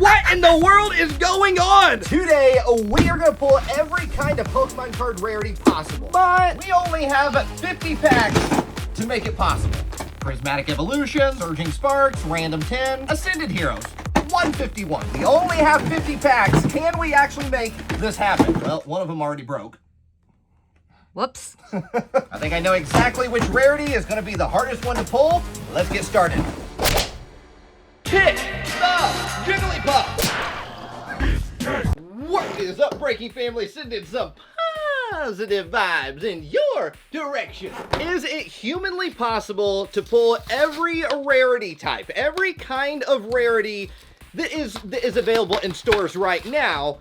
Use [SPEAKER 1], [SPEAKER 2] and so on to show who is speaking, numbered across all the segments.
[SPEAKER 1] What in the world is going on?
[SPEAKER 2] Today, we are going to pull every kind of Pokemon card rarity possible. But we only have 50 packs to make it possible. Prismatic Evolution, Surging Sparks, Random 10, Ascended Heroes, 151. We only have 50 packs. Can we actually make this happen? Well, one of them already broke.
[SPEAKER 3] Whoops.
[SPEAKER 2] I think I know exactly which rarity is going to be the hardest one to pull. Let's get started. Hit the Jigglypuff. What is up, Breaking Family? Sending some positive vibes in your direction. Is it humanly possible to pull every rarity type, every kind of rarity that is available in stores right now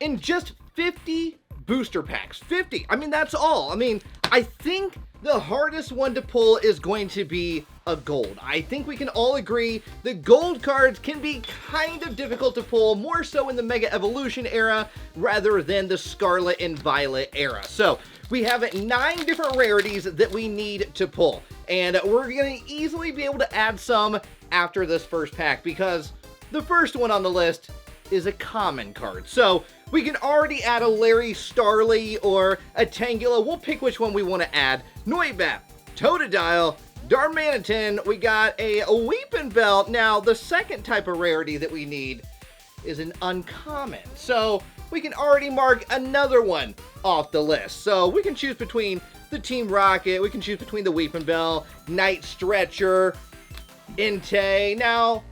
[SPEAKER 2] in just 50 booster packs? 50. I mean, that's all. I mean, I think the hardest one to pull is going to be a gold. I think we can all agree the gold cards can be kind of difficult to pull, more so in the Mega Evolution era rather than the Scarlet and Violet era. So we have 9 different rarities that we need to pull, and we're going to easily be able to add some after this first pack, because the first one on the list is a common card. So we can already add a Larry Starly or a Tangela. We'll pick which one we want to add. Noibat, Totodile, Darmanitan. We got a Weeping Bell. Now, the second type of rarity that we need is an uncommon. So we can already mark another one off the list. So we can choose between the Team Rocket. We can choose between the Weeping Bell, Night Stretcher, Entei. Now,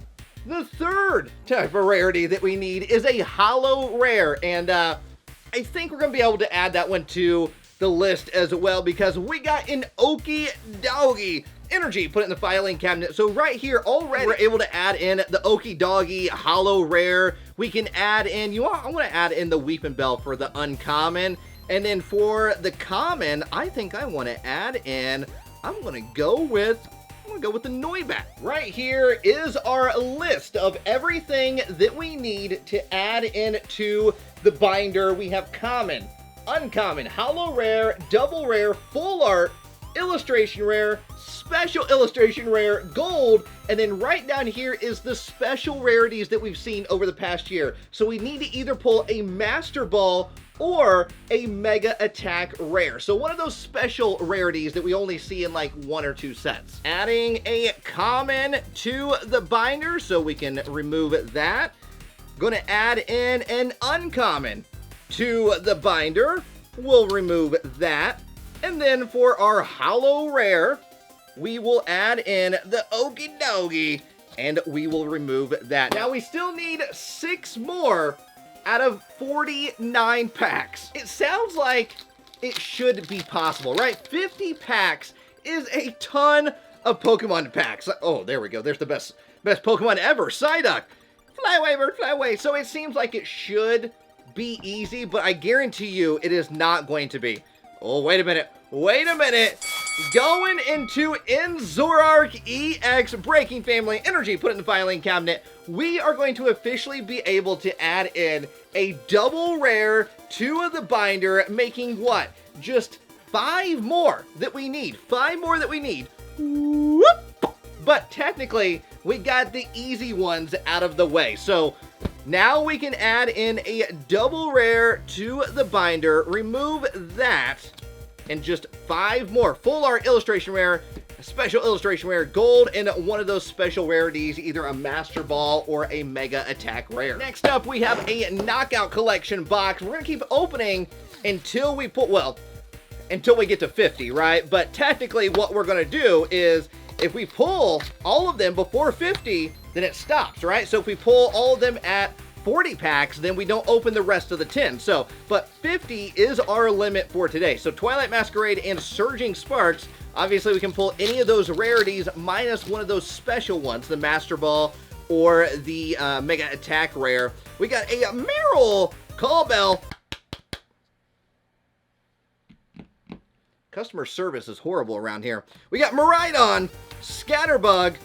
[SPEAKER 2] the third type of rarity that we need is a holo rare, and I think we're going to be able to add that one to the list as well, because we got an Okie Doggy energy. Put it in the filing cabinet. So right here already we're able to add in the Okie Doggy holo rare. We can add in, I want to add in the Weeping Bell for the uncommon, and then for the common, I think I want to add in, I'm going to go with the Noibat. Right here is our list of everything that we need to add into the binder. We have common, uncommon, holo rare, double rare, full art, illustration rare, special illustration rare, gold, and then right down here is the special rarities that we've seen over the past year. So we need to either pull a Master Ball or a Mega Attack rare. So one of those special rarities that we only see in like 1 or 2 sets. Adding a common to the binder so we can remove that. Gonna add in an uncommon to the binder. We'll remove that. And then for our holo rare, we will add in the Okie Dokie, and we will remove that. Now we still need 6 more out of 49 packs. It sounds like it should be possible, right? 50 packs is a ton of Pokemon packs. Oh, there we go. There's the best Pokemon ever, Psyduck. Fly away, bird, fly away. So it seems like it should be easy, but I guarantee you it is not going to be. Oh, wait a minute. Wait a minute. Going into Zoroark EX Breaking Family Energy, put it in the filing cabinet, we are going to officially be able to add in a double rare to the binder, making what? Just 5 more that we need. 5 more that we need. Whoop! But technically, we got the easy ones out of the way. So now we can add in a double rare to the binder, remove that, and just 5 more. Full art illustration rare, a special illustration rare, gold, and one of those special rarities, either a Master Ball or a Mega Attack rare. Next up, we have a Knockout Collection box. We're going to keep opening until we until we get to 50, right? But technically, what we're going to do is, if we pull all of them before 50, then it stops, right? So if we pull all of them at 40 packs, then we don't open the rest of the 10. So, but 50 is our limit for today. So Twilight Masquerade and Surging Sparks, obviously we can pull any of those rarities minus one of those special ones, the Master Ball or the Mega Attack rare. We got a Meryl Call Bell. Customer service is horrible around here. We got Miraidon, Scatterbug,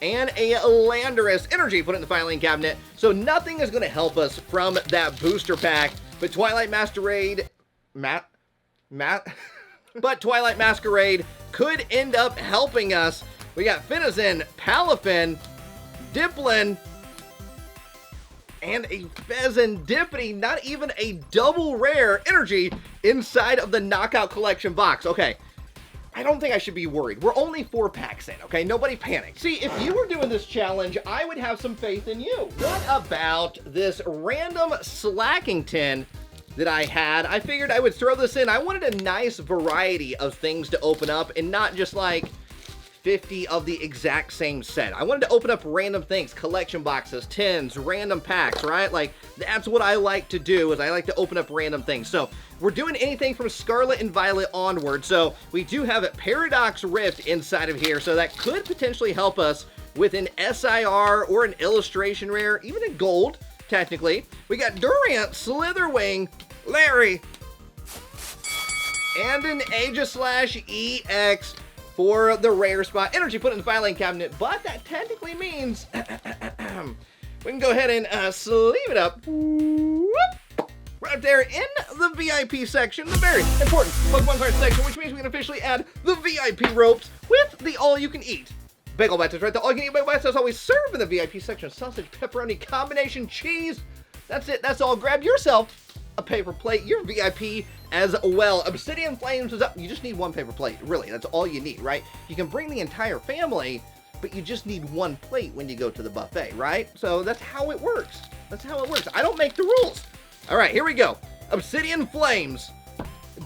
[SPEAKER 2] and a Landorus energy. Put it in the filing cabinet. So nothing is going to help us from that booster pack. But Twilight Masquerade, but Twilight Masquerade could end up helping us. We got Finizen, Palafin, Diplin, and a Pheasantipity, not even a double rare energy inside of the Knockout Collection box. Okay, I don't think I should be worried. We're only 4 packs in, okay? Nobody panic. See, if you were doing this challenge, I would have some faith in you. What about this random Slackington that I had? I figured I would throw this in. I wanted a nice variety of things to open up and not just like 50 of the exact same set. I wanted to open up random things, collection boxes, tins, random packs, right? Like, that's what I like to do, is I like to open up random things. So, we're doing anything from Scarlet and Violet onward. So, we do have a Paradox Rift inside of here, so that could potentially help us with an SIR or an Illustration Rare, even a Gold, technically. We got Durant, Slitherwing, Larry, and an Aegislash EX for the rare spot. Energy put in the filing cabinet, but that technically means we can go ahead and sleeve it up. Whoop, right there in the VIP section, the very important Pokemon card section, which means we can officially add the VIP ropes with the all-you-can-eat bagel bites. That's right, the all-you-can-eat bagel bites. That's always served in the VIP section. Sausage, pepperoni, combination, cheese. That's it. That's all. Grab yourself a paper plate. You're VIP as well. Obsidian Flames is up. You just need 1 paper plate. Really, that's all you need, right? You can bring the entire family, but you just need 1 plate when you go to the buffet, right? So that's how it works. That's how it works. I don't make the rules. All right, here we go. Obsidian Flames.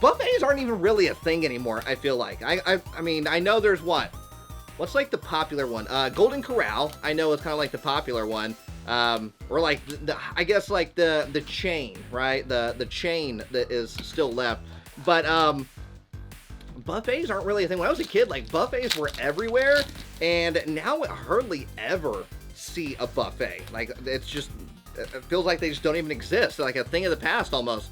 [SPEAKER 2] Buffets aren't even really a thing anymore, I feel like. I mean, I know there's what? What's like the popular one? Golden Corral, I know it's kind of like the popular one. Or like, I guess like the chain, right? The chain that is still left. But, buffets aren't really a thing. When I was a kid, like, buffets were everywhere, and now I hardly ever see a buffet. Like, it's just, it feels like they just don't even exist. They're like a thing of the past, almost.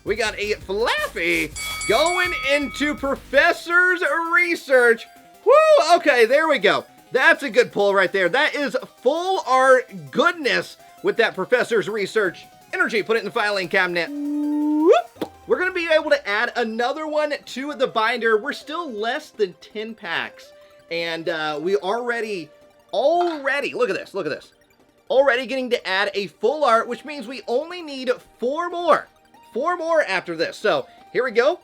[SPEAKER 2] We got a Flaffy going into Professor's Research. Woo! Okay, there we go. That's a good pull right there. That is full art goodness with that Professor's Research energy. Put it in the filing cabinet. Whoop. We're going to be able to add another one to the binder. We're still less than 10 packs. And we already, look at this, look at this. Already getting to add a full art, which means we only need 4 more. 4 more after this. So, here we go.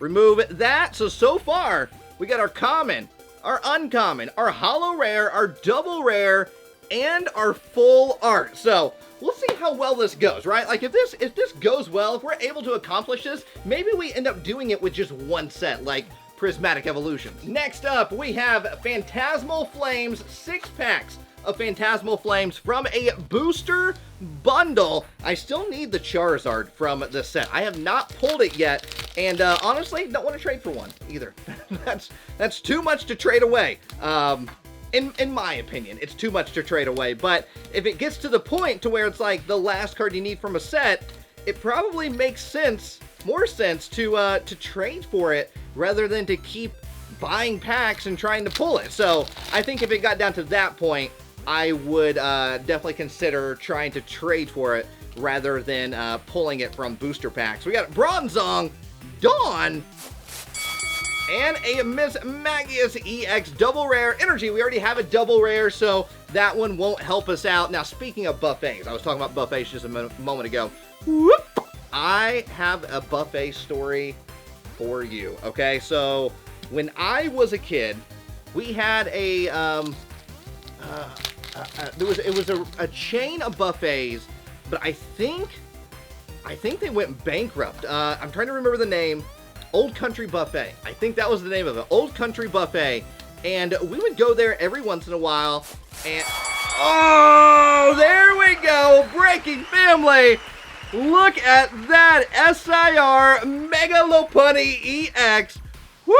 [SPEAKER 2] Remove that. So far, we got our common, our uncommon, our holo rare, our double rare, and our full art. So, we'll see how well this goes, right? Like, if this goes well, if we're able to accomplish this, maybe we end up doing it with just 1 set, like Prismatic Evolutions. Next up, we have Phantasmal Flames, 6 packs of Phantasmal Flames from a booster bundle. I still need the Charizard from the set. I have not pulled it yet, and honestly, don't want to trade for one either. That's too much to trade away. In my opinion, it's too much to trade away. But if it gets to the point to where it's like the last card you need from a set, it probably makes sense, more sense to trade for it rather than to keep buying packs and trying to pull it. So I think if it got down to that point, I would definitely consider trying to trade for it rather than pulling it from booster packs. We got Bronzong, Dawn, and a Miss Magius EX double rare energy. We already have a double rare, so that one won't help us out. Now, speaking of buffets, I was talking about buffets just a moment ago. Whoop! I have a buffet story for you, okay? So, when I was a kid, we had a, it was a chain of buffets, but I think they went bankrupt. I'm trying to remember the name. Old Country Buffet. I think that was the name of it. Old Country Buffet. And we would go there every once in a while. And oh, there we go. Breaking Family. Look at that SIR Mega Lopunny EX. Woo!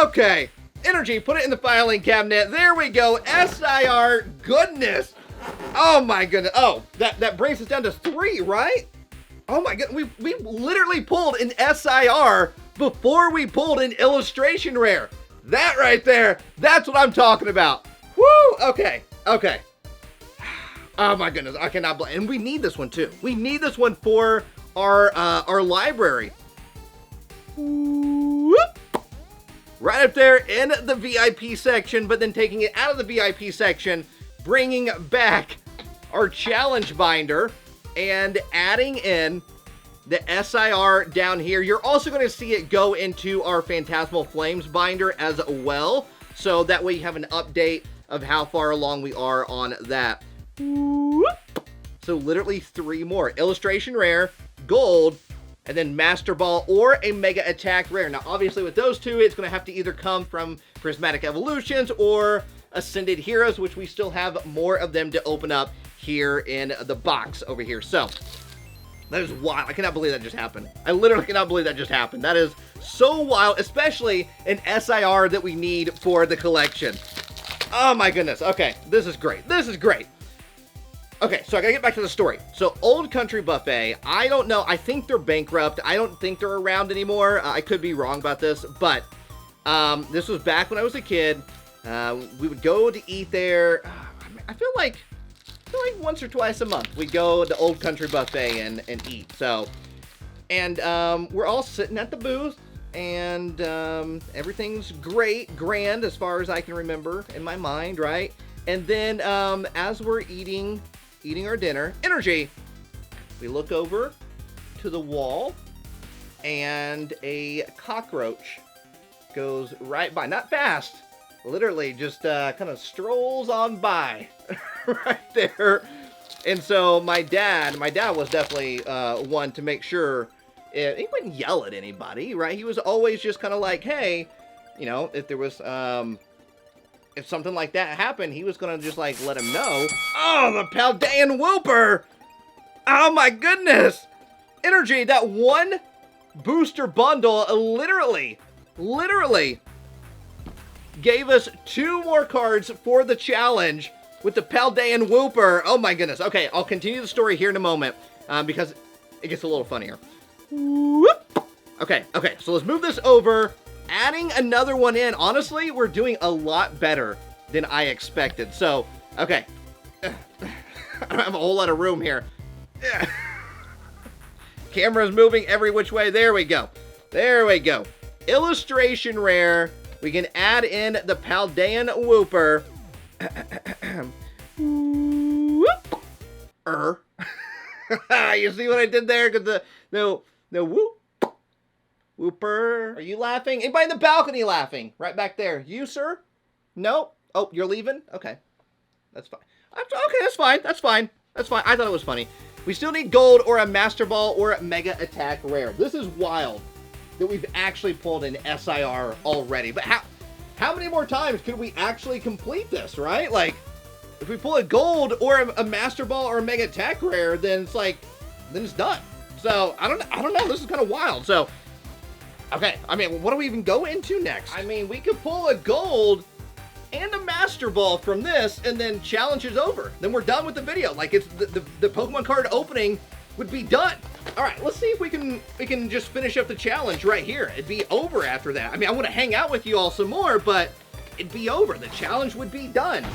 [SPEAKER 2] Okay. Energy, put it in the filing cabinet. There we go. SIR goodness. Oh my goodness. Oh, that brings us down to 3, right? Oh my god, we literally pulled an SIR before we pulled an illustration rare. That right there, that's what I'm talking about. Woo! Okay. Oh my goodness, I cannot believe. And we need this one too. We need this one for our library. Whoop. right up there in the VIP section, but then taking it out of the VIP section, bringing back our challenge binder and adding in the SIR down here. You're also going to see it go into our Phantasmal Flames binder as well, so that way you have an update of how far along we are on that. So literally 3 more. Illustration Rare, Gold, and then Master Ball or a Mega Attack Rare. Now, obviously, with those two, it's going to have to either come from Prismatic Evolutions or Ascended Heroes, which we still have more of them to open up here in the box over here. So, that is wild. I cannot believe that just happened. I literally cannot believe that just happened. That is so wild, especially an SIR that we need for the collection. Oh my goodness. Okay, this is great. This is great. Okay, so I gotta get back to the story. So, Old Country Buffet, I don't know. I think they're bankrupt. I don't think they're around anymore. I could be wrong about this, but this was back when I was a kid. We would go to eat there. I feel like once or twice a month we'd go to Old Country Buffet and eat. So, and we're all sitting at the booth, and everything's great, grand as far as I can remember in my mind, right? And then as we're eating our dinner, energy, we look over to the wall, and a cockroach goes right by. Not fast, literally just kind of strolls on by right there. And so my dad was definitely one to make sure he wouldn't yell at anybody, right? He was always just kind of like, hey, you know, if there was if something like that happened, he was gonna just like let him know. Oh, the Paldean Whooper! Oh my goodness! Energy, that one booster bundle literally gave us 2 more cards for the challenge with the Paldean Whooper. Oh my goodness. Okay, I'll continue the story here in a moment because it gets a little funnier. Whoop. Okay, so let's move this over. Adding another one in. Honestly, we're doing a lot better than I expected. So, okay. I don't have a whole lot of room here. Camera's moving every which way. There we go. There we go. Illustration Rare. We can add in the Paldean Whooper. You see what I did there? Because the whoop. Whooper. Are you laughing? Anybody in the balcony laughing? Right back there. You, sir? No? Oh, you're leaving? Okay. That's fine. Okay, that's fine. That's fine. That's fine. I thought it was funny. We still need gold or a Master Ball or a Mega Attack Rare. This is wild that we've actually pulled an SIR already. But how many more times could we actually complete this, right? Like, if we pull a gold or a Master Ball or a Mega Attack Rare, then it's like, then it's done. So, I don't know. This is kind of wild. So, okay, I mean, what do we even go into next? I mean, we could pull a gold and a Master Ball from this, and then challenge is over. Then we're done with the video. Like, it's the Pokemon card opening would be done. All right, let's see if we can just finish up the challenge right here. It'd be over after that. I mean, I want to hang out with you all some more, but it'd be over. The challenge would be done.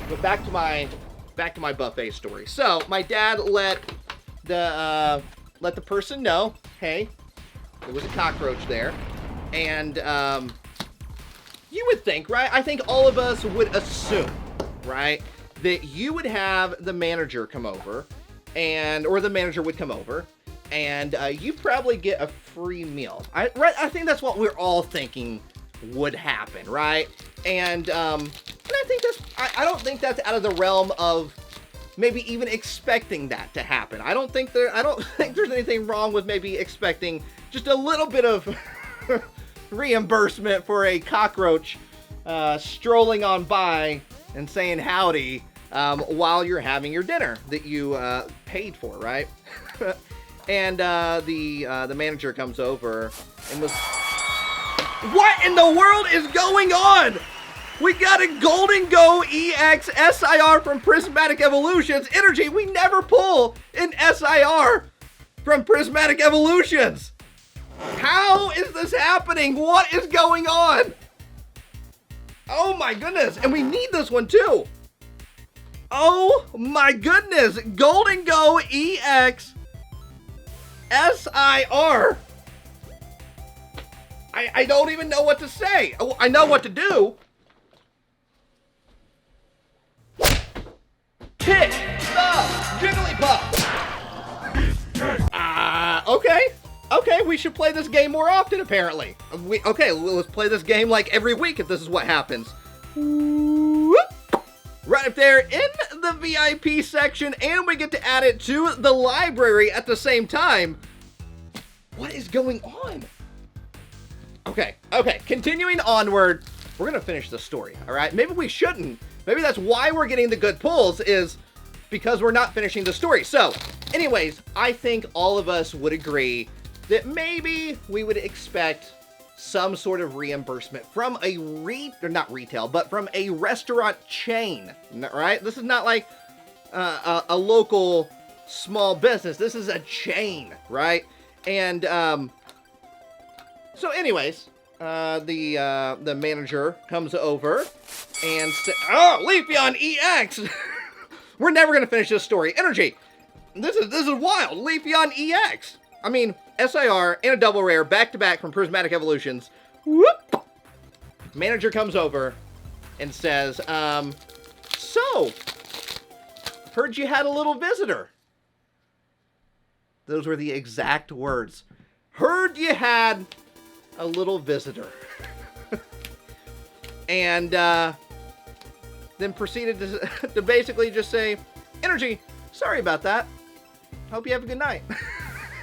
[SPEAKER 2] But back to my buffet story. So my dad let the person know, hey, there was a cockroach there, and you would think, right? I think all of us would assume, right, that you would have the manager come over, or the manager would come over, and you probably get a free meal. I think that's what we're all thinking would happen, right? And I think I don't think that's out of the realm of maybe even expecting that to happen. I don't think there's anything wrong with maybe expecting just a little bit of reimbursement for a cockroach strolling on by and saying howdy while you're having your dinner that you paid for, right? And the manager comes over and was, what in the world is going on? We got a Golden Go EX SIR from Prismatic Evolutions. Energy, we never pull an SIR from Prismatic Evolutions. How is this happening? What is going on? Oh my goodness. And we need this one too. Oh my goodness. Golden Go EX SIR. I don't even know what to say. Oh, I know what to do. Kick the Jigglypuff. Okay. Okay, we should play this game more often, apparently. Okay, let's play this game like every week if this is what happens. Right up there in the VIP section, and we get to add it to the library at the same time. What is going on? Okay, continuing onward. We're gonna finish the story, all right? Maybe we shouldn't. Maybe that's why we're getting the good pulls, is because we're not finishing the story. So, anyways, I think all of us would agree that maybe we would expect some sort of reimbursement from a not retail, but from a restaurant chain, right? This is not like a local small business. This is a chain, right? And so anyways, the manager comes over and says, "Oh, Leafeon EX! We're never gonna finish this story. Energy! This is wild. Leafeon EX! I mean, SIR and a double rare back-to-back from Prismatic Evolutions." Whoop! Manager comes over and says, so, heard you had a little visitor. Those were the exact words. Heard you had a little visitor. And then proceeded to basically just say, "Energy, sorry about that. Hope you have a good night."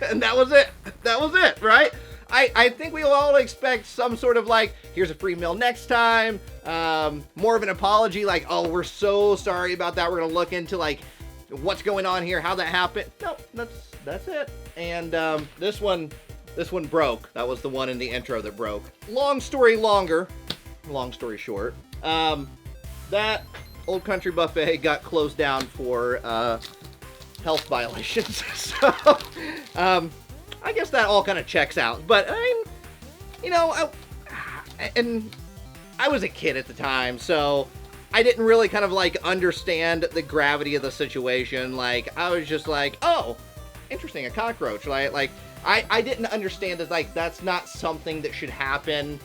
[SPEAKER 2] And that was it. That was it, right? I think we all expect some sort of like, here's a free meal next time. More of an apology, like, "Oh, we're so sorry about that. We're gonna look into like what's going on here, how that happened." No, that's it. And this one broke. That was the one in the intro that broke. Long story short, that Old Country Buffet got closed down for health violations. So, I guess that all kind of checks out. But I was a kid at the time, so I didn't really kind of like understand the gravity of the situation. Like, I was just like, "Oh, interesting, a cockroach." Like I didn't understand that, like, that's not something that should happen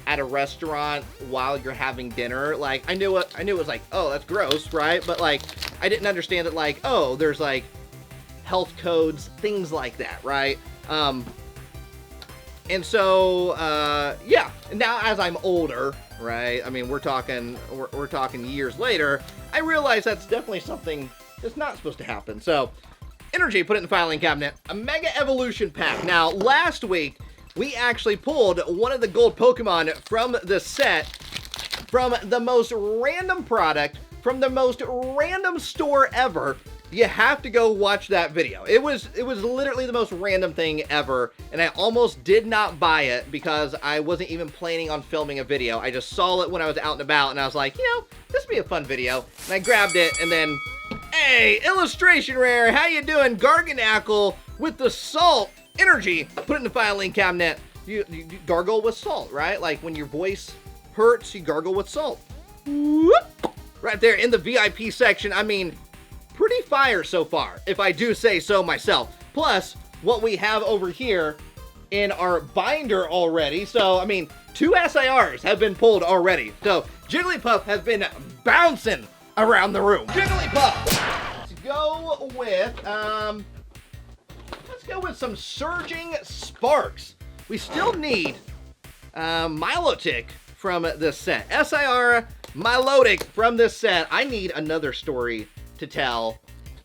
[SPEAKER 2] at a restaurant while you're having dinner. Like, I knew it was like, "Oh, that's gross," right? But like, I didn't understand that, like, oh, there's like health codes, things like that, right? And so, yeah. Now as I'm older, right? I mean, we're talking years later. I realize that's definitely something that's not supposed to happen. So, Energy, put it in the filing cabinet. A Mega Evolution Pack. Now, last week, we actually pulled one of the gold Pokemon from the set, from the most random product, from the most random store ever. You have to go watch that video. It was literally the most random thing ever, and I almost did not buy it because I wasn't even planning on filming a video. I just saw it when I was out and about, and I was like, this would be a fun video. And I grabbed it, and then, hey, illustration rare, how you doing? Garganackle with the salt. Energy, put it in the filing cabinet. You gargle with salt, right? Like when your voice hurts, you gargle with salt. Whoop. Right there in the VIP section. I mean, pretty fire so far, if I do say so myself. Plus, what we have over here in our binder already. So, I mean, 2 SIRs have been pulled already. So, Jigglypuff has been bouncing around the room. Jigglypuff! Let's go with some Surging Sparks. We still need Milotic from this set. SIR Milotic from this set. I need another story to tell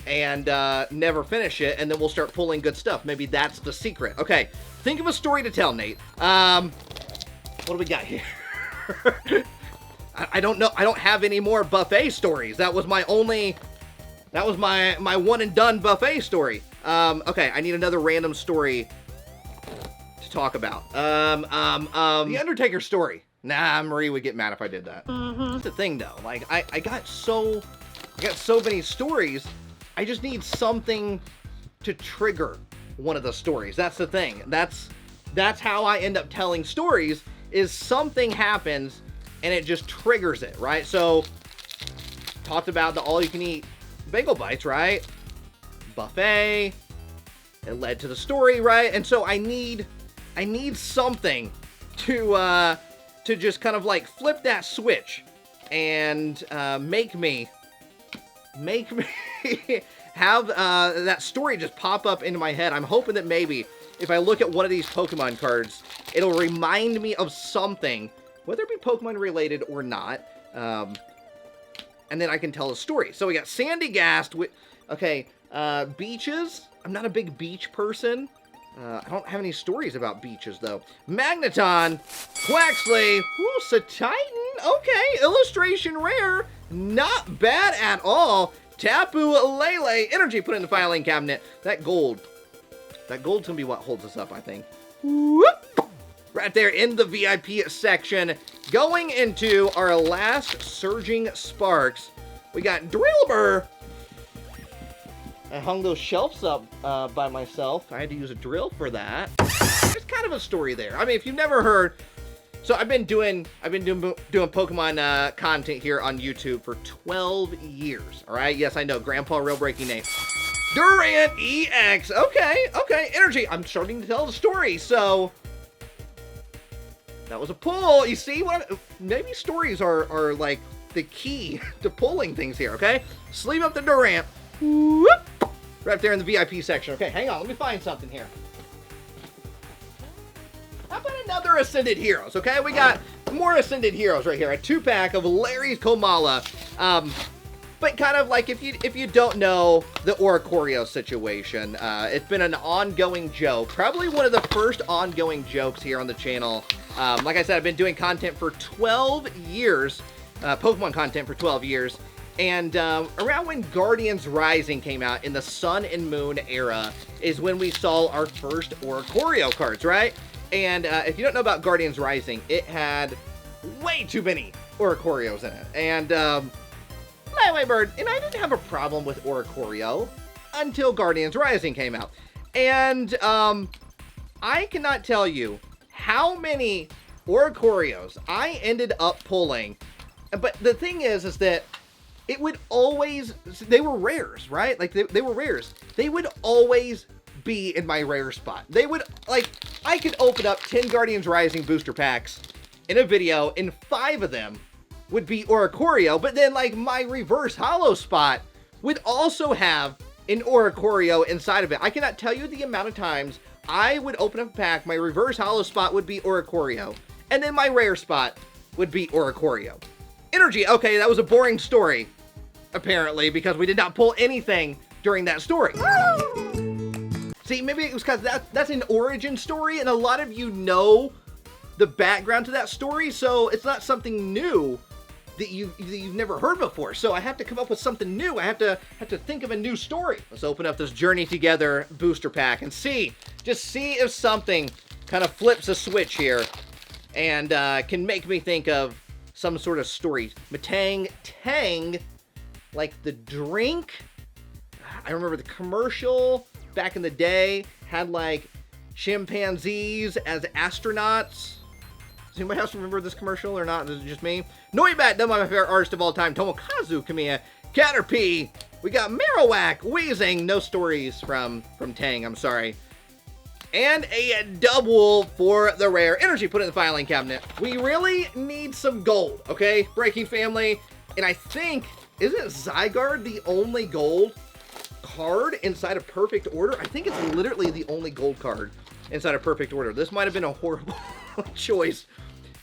[SPEAKER 2] and never finish it, and then we'll start pulling good stuff. Maybe that's the secret. Okay, think of a story to tell, Nate. What do we got here? I don't know. I don't have any more buffet stories. That was my only. That was my one and done buffet story. Okay, I need another random story to talk about. The Undertaker story. Nah, Marie would get mad if I did that. That's the thing, though. Like, I got so many stories. I just need something to trigger one of the stories. That's the thing. That's how I end up telling stories, is something happens and it just triggers it, right? So, talked about the all-you-can-eat bagel bites, right? Buffet. It led to the story, right? And so I need something to just kind of like flip that switch and make me have that story just pop up into my head. I'm hoping that maybe if I look at one of these Pokemon cards, it'll remind me of something, whether it be Pokemon related or not, and then I can tell a story. So we got Sandygast. Okay, beaches. I'm not a big beach person. I don't have any stories about beaches, though. Magneton, Quaxley, Satitan, okay, illustration rare, not bad at all. Tapu Lele, energy put in the filing cabinet. That gold's gonna be what holds us up, I think. Whoop! Right there in the VIP section. Going into our last Surging Sparks, we got Drillbur. I hung those shelves up by myself. I had to use a drill for that. There's kind of a story there. I mean, if you've never heard, so I've been doing Pokemon content here on YouTube for 12 years. All right, yes, I know, Grandpa RealBreakingNate. Durant EX. Okay, energy. I'm starting to tell the story. So that was a pull. You see what? Maybe stories are like the key to pulling things here. Okay, sleeve up the Durant. Whoop. Right there in the VIP section. Okay, hang on. Let me find something here. How about another Ascended Heroes? Okay, we got more Ascended Heroes right here. A 2-pack of Larry's Komala. But kind of like, if you don't know the Oricorio situation, it's been an ongoing joke. Probably one of the first ongoing jokes here on the channel. Like I said, I've been doing content for 12 years. Pokemon content for 12 years. And around when Guardians Rising came out in the Sun and Moon era is when we saw our first Oricorio cards, right? And if you don't know about Guardians Rising, it had way too many Oricorios in it. And Bird, and I didn't have a problem with Oricorio until Guardians Rising came out. And I cannot tell you how many Oricorios I ended up pulling. But the thing is that it would always, they were rares, right? Like, they were rares. They would always be in my rare spot. They would, like, I could open up 10 Guardians Rising booster packs in a video, and 5 of them would be Oricorio, but then, like, my reverse holo spot would also have an Oricorio inside of it. I cannot tell you the amount of times I would open up a pack, my reverse holo spot would be Oricorio, and then my rare spot would be Oricorio. Energy, okay, that was a boring story, apparently, because we did not pull anything during that story. See, maybe it was because that's an origin story, and a lot of you know the background to that story, so it's not something new that you've never heard before. So I have to come up with something new. I have to think of a new story. Let's open up this Journey Together booster pack and just see if something kind of flips a switch here and can make me think of some sort of story. Matang Tang, like the drink. I remember the commercial back in the day had like chimpanzees as astronauts. Does anybody else remember this commercial or not? Is it just me? Noibat, done by my favorite artist of all time, Tomokazu Kamiya. Caterpie. We got Marowak, Weezing. No stories from Tang, I'm sorry. And a double for the rare. Energy put in the filing cabinet. We really need some gold, okay? Breaking family. And I think, isn't Zygarde the only gold card inside of Perfect Order? I think it's literally the only gold card inside of Perfect Order. This might have been a horrible choice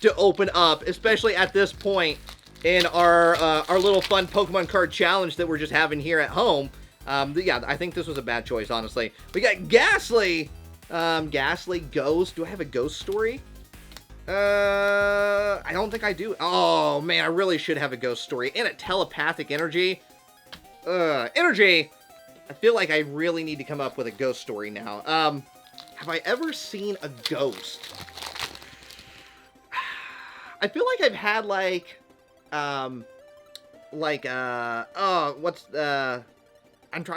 [SPEAKER 2] to open up, especially at this point in our little fun Pokemon card challenge that we're just having here at home. Yeah, I think this was a bad choice, honestly. We got Ghastly. Ghastly Ghost. Do I have a ghost story? I don't think I do. Oh, man, I really should have a ghost story. And a telepathic energy. Energy. I feel like I really need to come up with a ghost story now. Have I ever seen a ghost? I feel like I've had, I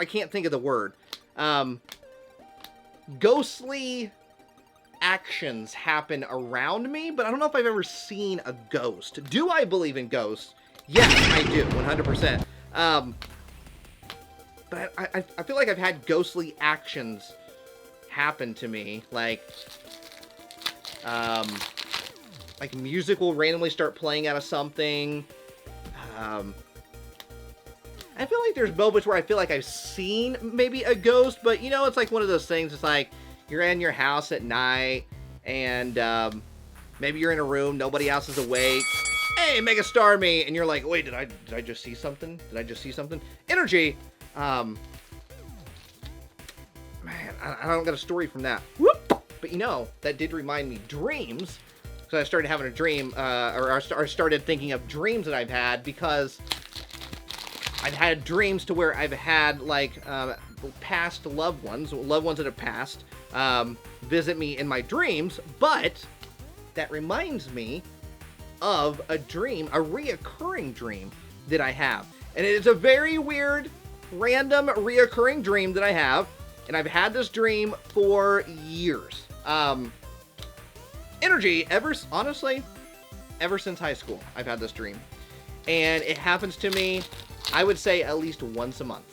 [SPEAKER 2] can't think of the word. Ghostly actions happen around me, but I don't know if I've ever seen a ghost. Do I believe in ghosts? Yes, I do, 100%. But I feel like I've had ghostly actions happen to me, like, like music will randomly start playing out of something. I feel like there's moments where I feel like I've seen maybe a ghost, but you know, it's like one of those things. It's like you're in your house at night and maybe you're in a room, nobody else is awake. Hey, Mega Star Me, and you're like, wait, did I just see something? Did I just see something? Energy. Man, I don't got a story from that. Whoop. But you know, that did remind me dreams. So I started having a dream, or I started thinking of dreams that I've had because I've had dreams to where I've had like past loved ones that have passed, visit me in my dreams. But that reminds me of a dream, a reoccurring dream that I have, and it is a very weird, random, reoccurring dream that I have, and I've had this dream for years. Energy, honestly, ever since high school, I've had this dream, and it happens to me, I would say at least once a month,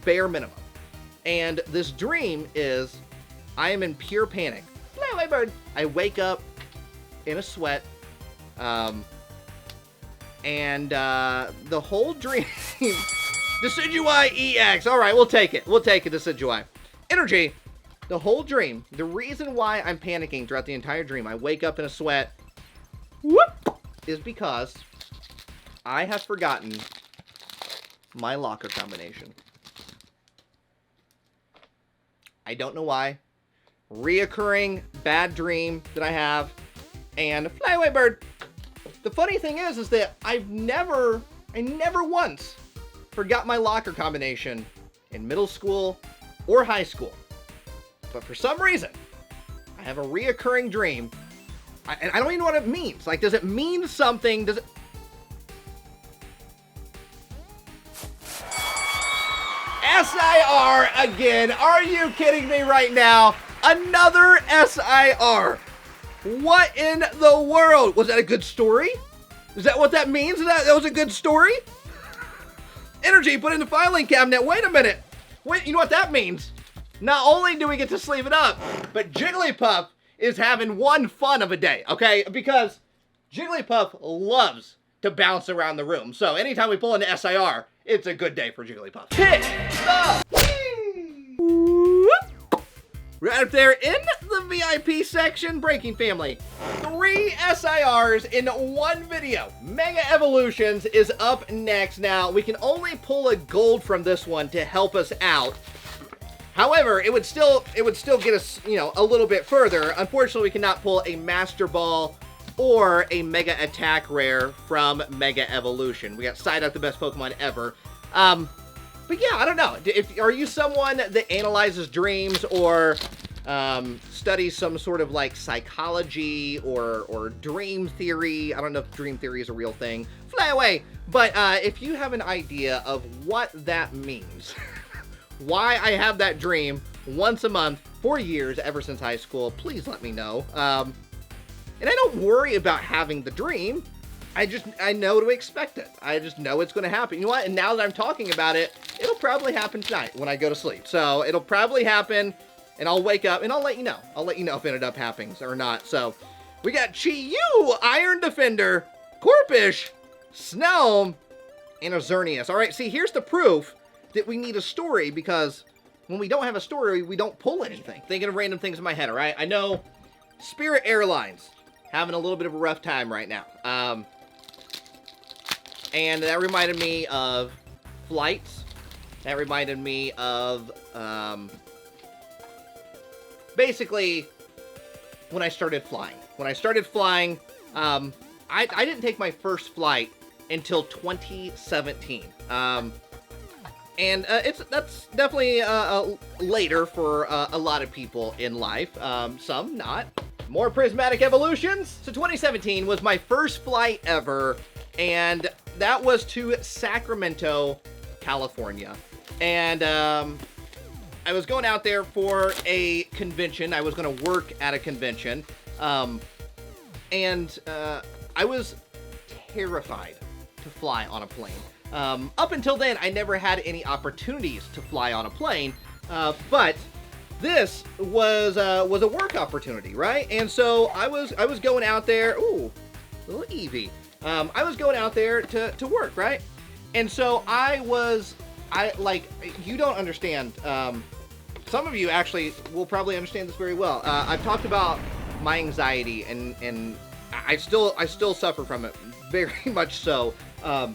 [SPEAKER 2] bare minimum. And this dream is, I am in pure panic. Fly away, bird. I wake up in a sweat, and the whole dream, Decidui EX, alright, we'll take it, Decidui. Energy, the whole dream, the reason why I'm panicking throughout the entire dream, I wake up in a sweat, whoop, is because I have forgotten my locker combination. I don't know why. Reoccurring bad dream that I have. And fly away, bird. The funny thing is that I never once forgot my locker combination in middle school or high school. But for some reason, I have a reoccurring dream. And I don't even know what it means. Like, does it mean something? Does it... SIR again. Are you kidding me right now? Another SIR. What in the world? Was that a good story? Is that what that means? That was a good story? Energy put in the filing cabinet. Wait a minute. Wait, you know what that means? Not only do we get to sleeve it up, but Jigglypuff is having one fun of a day, okay? Because Jigglypuff loves to bounce around the room. So anytime we pull into SIR, it's a good day for Jigglypuff. Hit the right up there in the VIP section, Breaking Family. 3 SIRs in one video. Mega Evolutions is up next. Now, we can only pull a gold from this one to help us out. However, it would still get us, you know, a little bit further. Unfortunately, we cannot pull a Master Ball or a Mega Attack Rare from Mega Evolution. We got Psyduck, the best Pokemon ever. But yeah, I don't know. Are you someone that analyzes dreams or studies some sort of like psychology or dream theory? I don't know if dream theory is a real thing. Fly away! But if you have an idea of what that means, why I have that dream once a month for years, ever since high school, please let me know. And I don't worry about having the dream. I know to expect it. I just know it's going to happen. You know what? And now that I'm talking about it, it'll probably happen tonight when I go to sleep. So it'll probably happen, and I'll wake up, and I'll let you know. I'll let you know if it ended up happening or not. So we got Chi-Yu, Iron Defender, Corpish, Snow, and a Xerneas. All right, see, here's the proof that we need a story, because when we don't have a story, we don't pull anything. Thinking of random things in my head, all right? I know Spirit Airlines having a little bit of a rough time right now. And that reminded me of flights. That reminded me of, basically, when I started flying. When I started flying, I didn't take my first flight until 2017. And that's definitely later for a lot of people in life. Some not. More Prismatic Evolutions. So 2017 was my first flight ever, and that was to Sacramento, California. And I was going out there for a convention. I was going to work at a convention. And I was terrified to fly on a plane. Up until then, I never had any opportunities to fly on a plane. But this was a work opportunity, right? And so I was going out there. Ooh, little Eevee. I was going out there to work, right? And so you don't understand. Some of you actually will probably understand this very well. I've talked about my anxiety, and I still suffer from it, very much so. But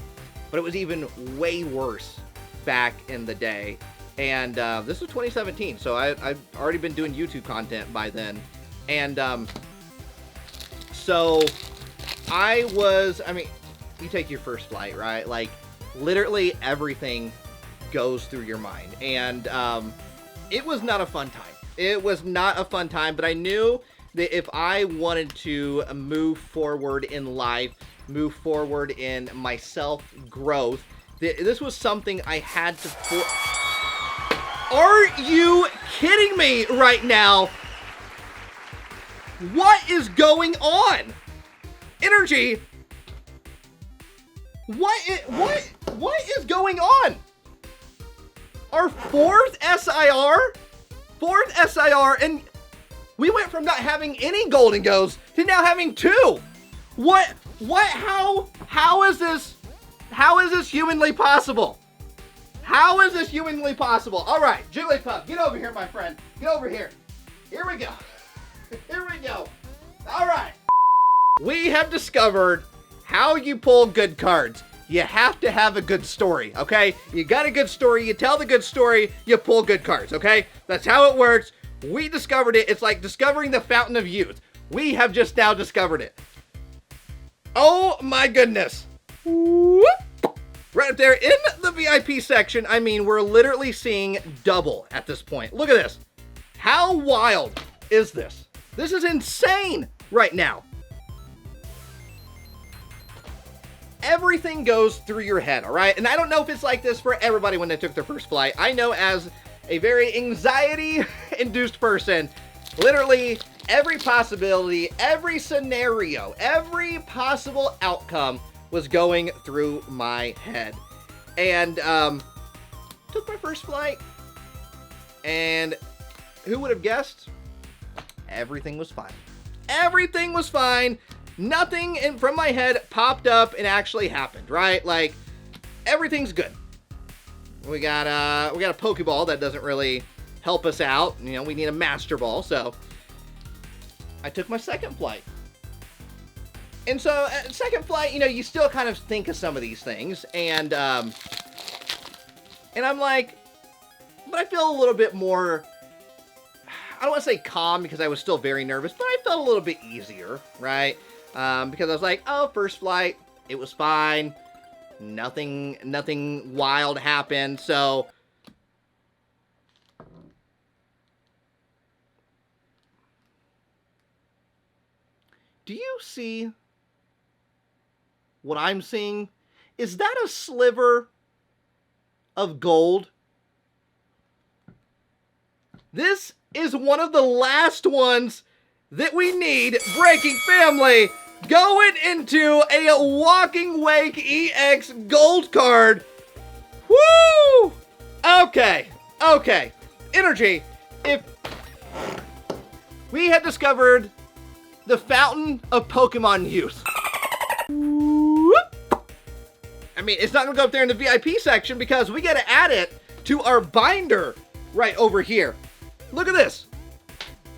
[SPEAKER 2] it was even way worse back in the day. And this was 2017, so I've already been doing YouTube content by then. And so I mean, you take your first flight, right? Like, literally everything goes through your mind. And it was not a fun time. It was not a fun time, but I knew that if I wanted to move forward in life, move forward in my self-growth, this was something I had to... Are you kidding me right now? What is going on? Energy. What is going on? Our fourth SIR, and we went from not having any golden goes to now having 2. How is this humanly possible? How is this humanly possible? All right, Jigglypuff, get over here, my friend. Get over here. Here we go. Here we go. All right. We have discovered how you pull good cards. You have to have a good story, okay? You got a good story, you tell the good story, you pull good cards, okay? That's how it works. We discovered it. It's like discovering the fountain of youth. We have just now discovered it. Oh my goodness. Whoop. Right up there in the VIP section, I mean, we're literally seeing double at this point. Look at this. How wild is this? This is insane right now. Everything goes through your head, all right? And I don't know if it's like this for everybody when they took their first flight. I know as a very anxiety-induced person, literally every possibility, every scenario, every possible outcome was going through my head. And took my first flight, and who would have guessed? Everything was fine. Everything was fine. Nothing from my head popped up and actually happened, right? Like, everything's good. We got a Pokeball that doesn't really help us out. You know, we need a Master Ball, so I took my second flight. And so, second flight, you know, you still kind of think of some of these things, and I'm like, but I feel a little bit more, I don't want to say calm because I was still very nervous, but I felt a little bit easier, right? Because I was like, oh, first flight, it was fine. Nothing wild happened. So do you see what I'm seeing? Is that a sliver of gold? This is one of the last ones that we need, Breaking Family, going into a Walking Wake EX gold card. Woo! Okay. Energy, if we had discovered the fountain of Pokemon youth. I mean, it's not going to go up there in the VIP section because we got to add it to our binder right over here. Look at this.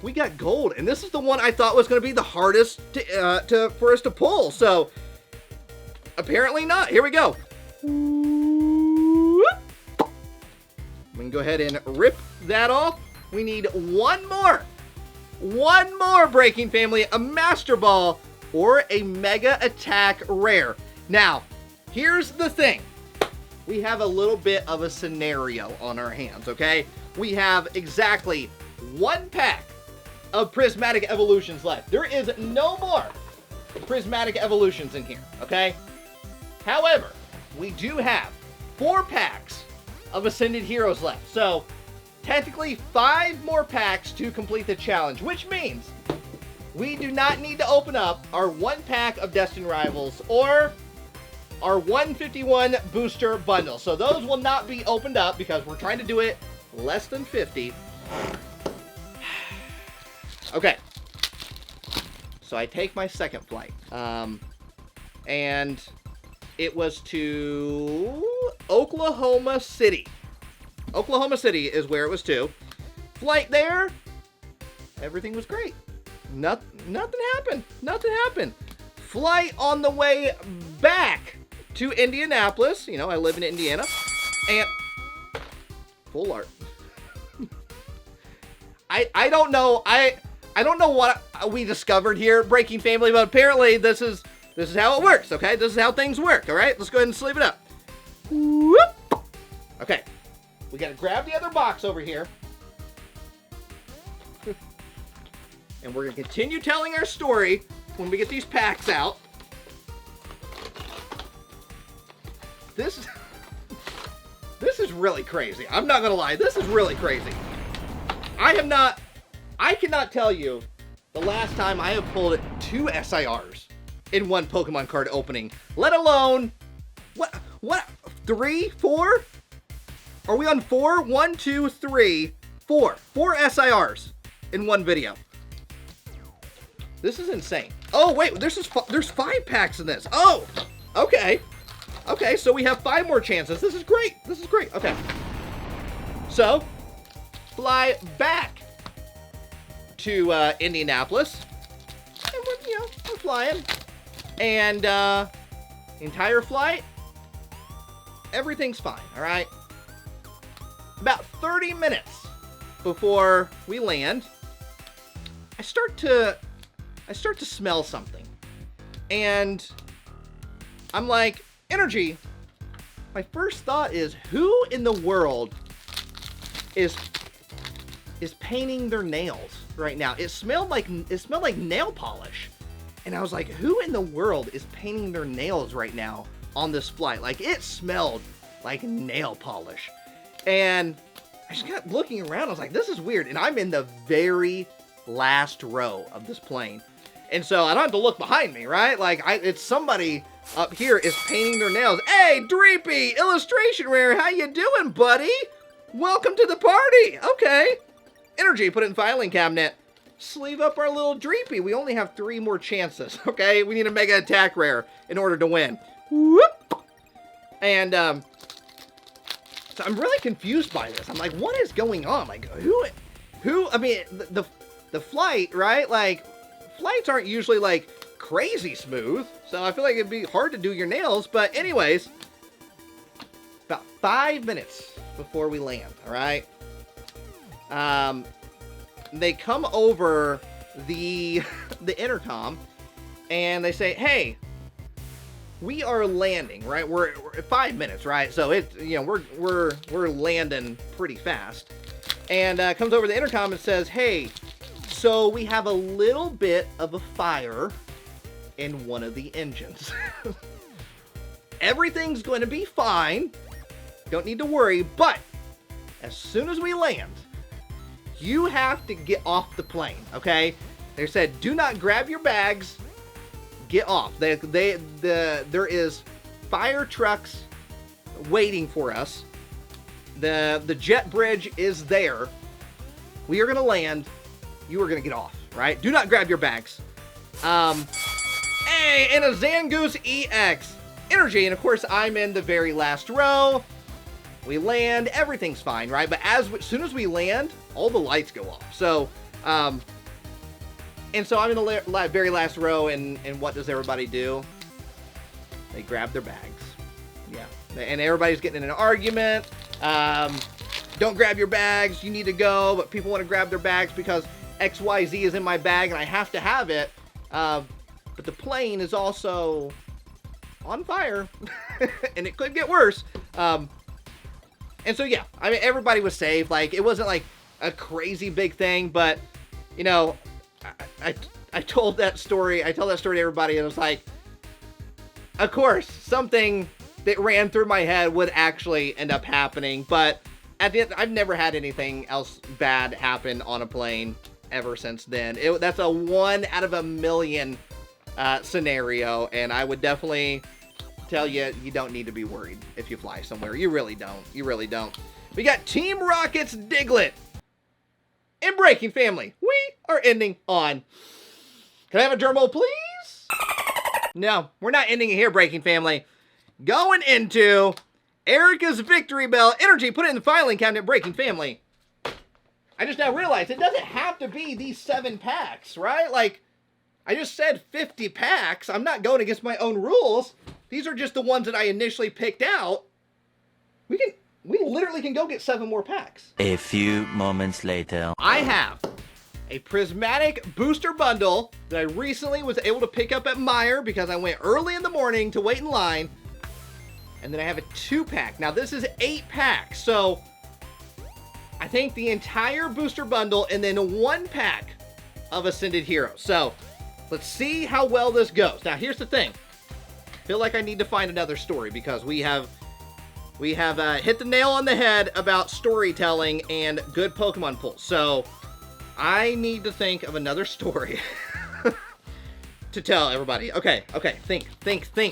[SPEAKER 2] We got gold, and this is the one I thought was going to be the hardest for us to pull. So apparently not. Here we go. We can go ahead and rip that off. We need one more Breaking Family, a Master Ball or a Mega Attack Rare. Now, here's the thing. We have a little bit of a scenario on our hands, okay? We have exactly one pack of Prismatic Evolutions left. There is no more Prismatic Evolutions in here, okay? However, we do have 4 packs of Ascended Heroes left. So, technically 5 more packs to complete the challenge, which means we do not need to open up our 1 pack of Destined Rivals or our 151 booster bundle. So those will not be opened up because we're trying to do it less than 50. Okay. So I take my second flight. And it was to Oklahoma City. Oklahoma City is where it was to. Flight there. Everything was great. Nothing happened. Nothing happened. Flight on the way back to Indianapolis. You know, I live in Indiana. And full art. I don't know. I don't know what we discovered here, Breaking Family, but apparently this is how it works, okay? This is how things work, all right? Let's go ahead and sleeve it up. Whoop. Okay. We got to grab the other box over here. And we're going to continue telling our story when we get these packs out. This is really crazy. I'm not going to lie. This is really crazy. I cannot tell you the last time I have pulled 2 SIRs in one Pokemon card opening, let alone, what, 3, 4? Are we on 4? 1, 2, 3, 4. 4 SIRs in one video. This is insane. Oh, wait, there's 5 packs in this. Oh, okay. Okay, so we have 5 more chances. This is great. This is great. Okay. So, fly back to Indianapolis. And we're flying. And entire flight, everything's fine, all right? About 30 minutes before we land, I start to smell something. And I'm like, energy. My first thought is, who in the world is painting their nails right now? It smelled like nail polish. And I was like, who in the world is painting their nails right now on this flight? Like, it smelled like nail polish. And I just kept looking around. I was like, this is weird. And I'm in the very last row of this plane. And so I don't have to look behind me, right? Like, it's somebody up here is painting their nails. Hey, Dreepy, Illustration Rare, how you doing, buddy? Welcome to the party. Okay. Energy, put it in filing cabinet. Sleeve up our little Dreepy. We only have 3 more chances, okay? We need a Mega Attack Rare in order to win. Whoop! And, so I'm really confused by this. I'm like, what is going on? Like, who, I mean, the flight, right? Like, flights aren't usually, like, crazy smooth. So I feel like it'd be hard to do your nails. But anyways, about 5 minutes before we land, all right? They come over the intercom and they say, hey, we are landing, right? We're at 5 minutes, right? So it's, we're landing pretty fast. And comes over the intercom and says, hey, so we have a little bit of a fire in one of the engines. Everything's going to be fine. Don't need to worry, but as soon as we land, you have to get off the plane, okay? They said, do not grab your bags, get off. There is fire trucks waiting for us. The jet bridge is there. We are gonna land. You are gonna get off, right? Do not grab your bags. Hey, and a Zangoose EX. Energy, and of course I'm in the very last row. We land, everything's fine, right? But as soon as we land, all the lights go off. So, and so I'm in the very last row, and what does everybody do? They grab their bags. Yeah, and everybody's getting in an argument. Don't grab your bags, you need to go, but people want to grab their bags because XYZ is in my bag and I have to have it. But the plane is also on fire, and it could get worse. And so, yeah, I mean, everybody was safe. Like, it wasn't like a crazy big thing, but, you know, I told that story. I tell that story to everybody, and it was like, of course, something that ran through my head would actually end up happening. But at the end, I've never had anything else bad happen on a plane ever since then. That's a 1 out of a million scenario, and I would definitely tell you, you don't need to be worried if you fly somewhere. You really don't. You really don't. We got Team Rocket's Diglett. in Breaking Family, we are ending on... Can I have a drum roll, please? No, we're not ending it here, Breaking Family. Going into Erica's Victory Bell Energy. Put it in the filing cabinet, Breaking Family. I just now realized it doesn't have to be these 7 packs, right? Like, I just said 50 packs. I'm not going against my own rules. These are just the ones that I initially picked out. We literally can go get 7 more packs.
[SPEAKER 4] A few moments later.
[SPEAKER 2] I have a Prismatic booster bundle that I recently was able to pick up at Meijer because I went early in the morning to wait in line. And then I have a 2-pack. Now this is 8 packs, so I think the entire booster bundle and then 1 pack of Ascended Heroes. So let's see how well this goes. Now here's the thing. I feel like I need to find another story because we have hit the nail on the head about storytelling and good Pokemon pulls. So I need to think of another story to tell everybody. Okay, think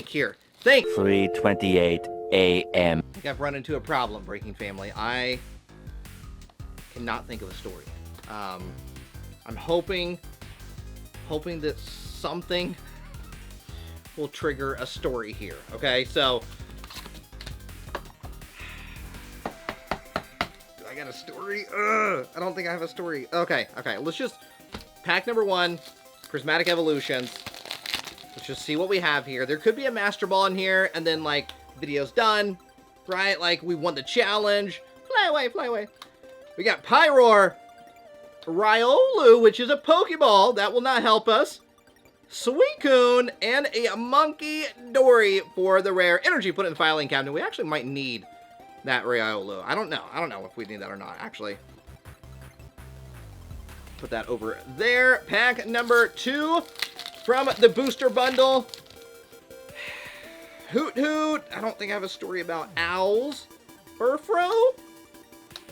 [SPEAKER 2] here. Think.
[SPEAKER 4] 3:28 a.m.
[SPEAKER 2] I think I've run into a problem, Breaking Family. I cannot think of a story. I'm hoping that something will trigger a story here. Okay, so do I got a story? I don't think I have a story. Okay, let's just pack number 1, Prismatic Evolutions. Let's just see what we have here. There could be a Master Ball in here, and then, like, video's done, right? Like, we won the challenge. Fly away. We got Pyroar, Riolu, which is a Pokeball. That will not help us. Suicune, and a Monkey Dory for the rare energy. Put it in the filing cabinet. We actually might need that Riolu. I don't know if we need that or not, actually. Put that over there. Pack number 2. From the booster bundle, Hoot Hoot. I don't think I have a story about owls. Furfro,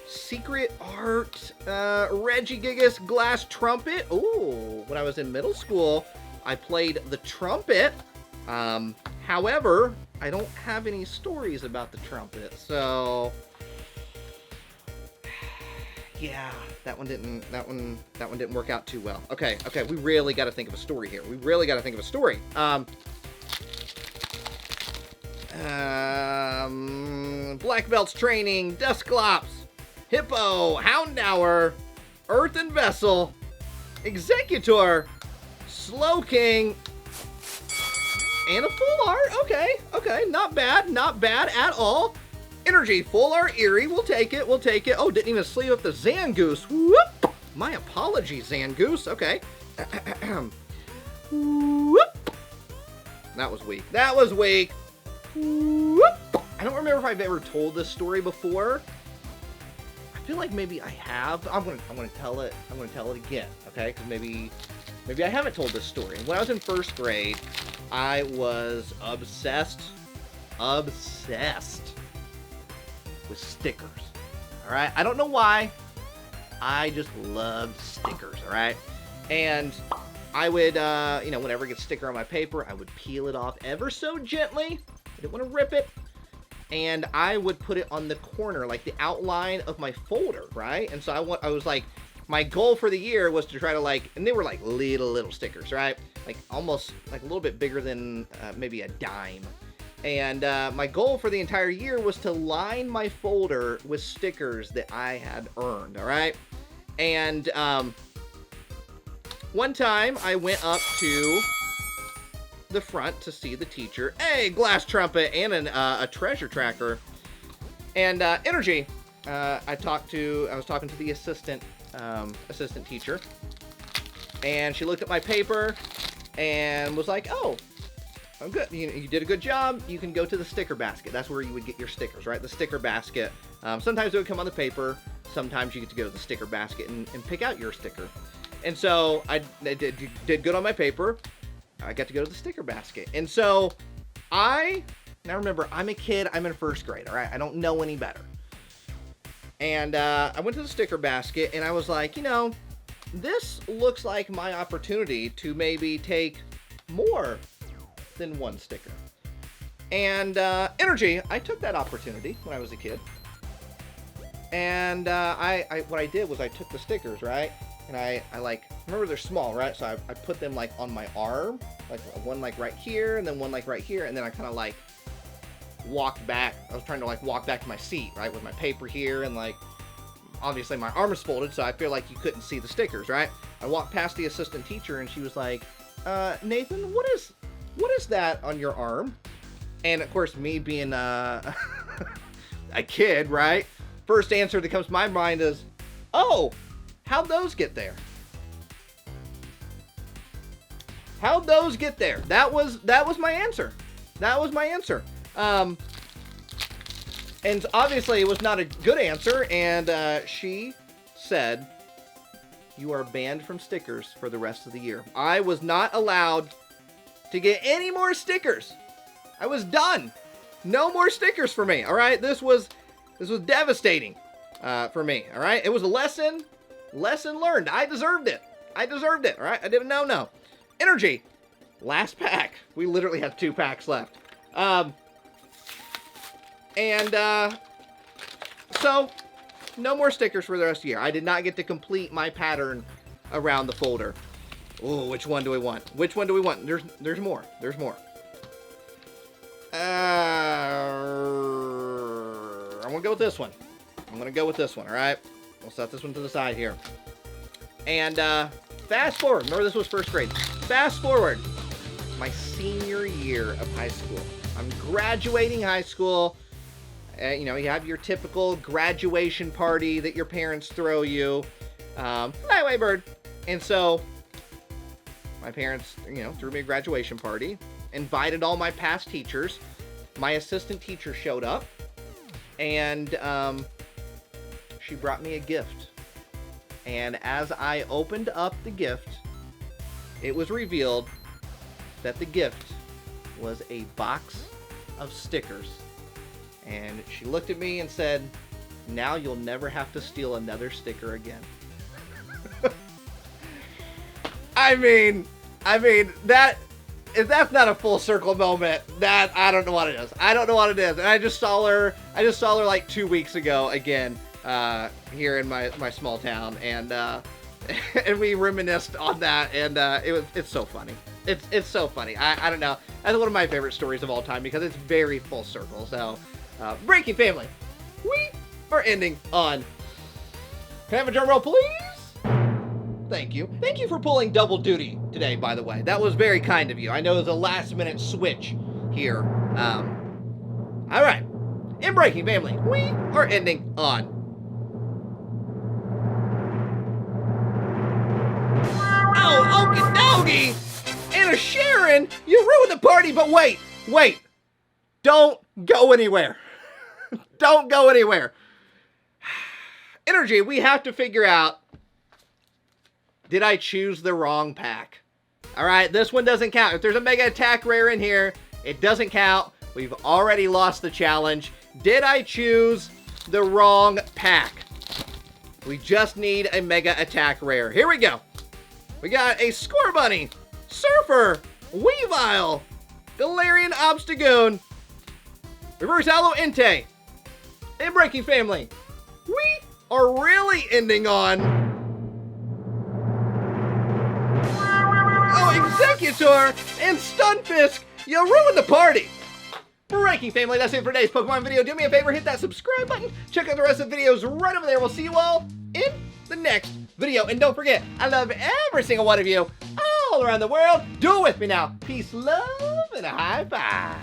[SPEAKER 2] Secret Art, Regigigas Glass Trumpet. Ooh, when I was in middle school, I played the trumpet. However, I don't have any stories about the trumpet, so yeah, that one didn't work out too well. Okay, we really got to think of a story here. Black Belts Training, Dusclops, Hippo, Houndour, Earthen Vessel, Executor, Slowking, and a full art. Okay, not bad at all. Energy, full art Erie, we'll take it. Oh, didn't even sleeve up the Zangoose. Whoop! My apologies, Zangoose. Okay. Whoop! That was weak. Whoop! I don't remember if I've ever told this story before. I feel like maybe I have. I'm gonna tell it again, okay? Because maybe I haven't told this story. When I was in 1st grade, I was obsessed with stickers. All right, I don't know why. I just loved stickers. All right, and I would, whenever I get a sticker on my paper, I would peel it off ever so gently. I didn't want to rip it, and I would put it on the corner, like the outline of my folder, right? And so I was like, my goal for the year was to try to and they were like little stickers, right? Like almost like a little bit bigger than maybe a dime. And my goal for the entire year was to line my folder with stickers that I had earned, all right? And one time I went up to the front to see the teacher. Hey, glass trumpet and a treasure tracker. And energy, I was talking to the assistant teacher. And she looked at my paper and was like, oh, I'm good. You did a good job. You can go to the sticker basket. That's where you would get your stickers, right? The sticker basket. Sometimes it would come on the paper. Sometimes you get to go to the sticker basket and pick out your sticker. And so I did good on my paper. I got to go to the sticker basket. And so now remember, I'm a kid. I'm in 1st grade, all right? I don't know any better. And I went to the sticker basket and I was like, this looks like my opportunity to maybe take more than one sticker. And energy, I took that opportunity when I was a kid. And what I did was I took the stickers, right? And I like, remember they're small, right? So I put them like on my arm, like one like right here, and then one like right here, and then I kind of like walked back. I was trying to like walk back to my seat, right? With my paper here, and like, obviously my arm is folded, so I feel like you couldn't see the stickers, right? I walked past the assistant teacher, and she was like, Nathan, what is that on your arm? And of course, me being a kid, right? First answer that comes to my mind is, oh, how'd those get there? How'd those get there? That was my answer. That was my answer. And obviously it was not a good answer, and she said, you are banned from stickers for the rest of the year. I was not allowed to get any more stickers. I was done. No more stickers for me, all right? This was devastating for me, all right? It was a lesson learned. I deserved it, all right? I didn't know. Energy, last pack. We literally have 2 packs left. So, no more stickers for the rest of the year. I did not get to complete my pattern around the folder. Oh, which one do we want? Which one do we want? There's more. There's more. I'm gonna go with this one. All right? We'll set this one to the side here. And, fast forward. Remember, this was first grade. Fast forward. My senior year of high school. I'm graduating high school. You know, you have your typical graduation party that your parents throw you. Fly away, bird. And so, my parents, you know, threw me a graduation party. Invited all my past teachers. My assistant teacher showed up. And, she brought me a gift. And as I opened up the gift, it was revealed that the gift was a box of stickers. And she looked at me and said, now you'll never have to steal another sticker again. I mean, that, if that's not a full circle moment, that, I don't know what it is. And I just saw her like 2 weeks ago again, here in my small town. And, and we reminisced on that, and it's so funny. It's so funny. I don't know. That's one of my favorite stories of all time because it's very full circle. So, Breaking Family, we are ending on. Can I have a drum roll, please? Thank you. Thank you for pulling double duty today, by the way. That was very kind of you. I know it was a last minute switch here. All right. In Breaking Family, we are ending on. Oh, okie dokie! Anna Sharon, you ruined the party, but wait. Don't go anywhere. Don't go anywhere. Energy, we have to figure out, did I choose the wrong pack? All right, this one doesn't count. If there's a Mega Attack Rare in here, it doesn't count. We've already lost the challenge. Did I choose the wrong pack? We just need a Mega Attack Rare. Here we go. We got a Scorbunny, Surfer, Weavile, Galarian Obstagoon, Reverse Halo Entei. In Breaking Family, we are really ending on... Oh, Executor and Stunfisk, you ruined the party. Breaking Family, that's it for today's Pokemon video. Do me a favor, hit that subscribe button. Check out the rest of the videos right over there. We'll see you all in the next video. And don't forget, I love every single one of you all around the world. Do it with me now. Peace, love, and a high five.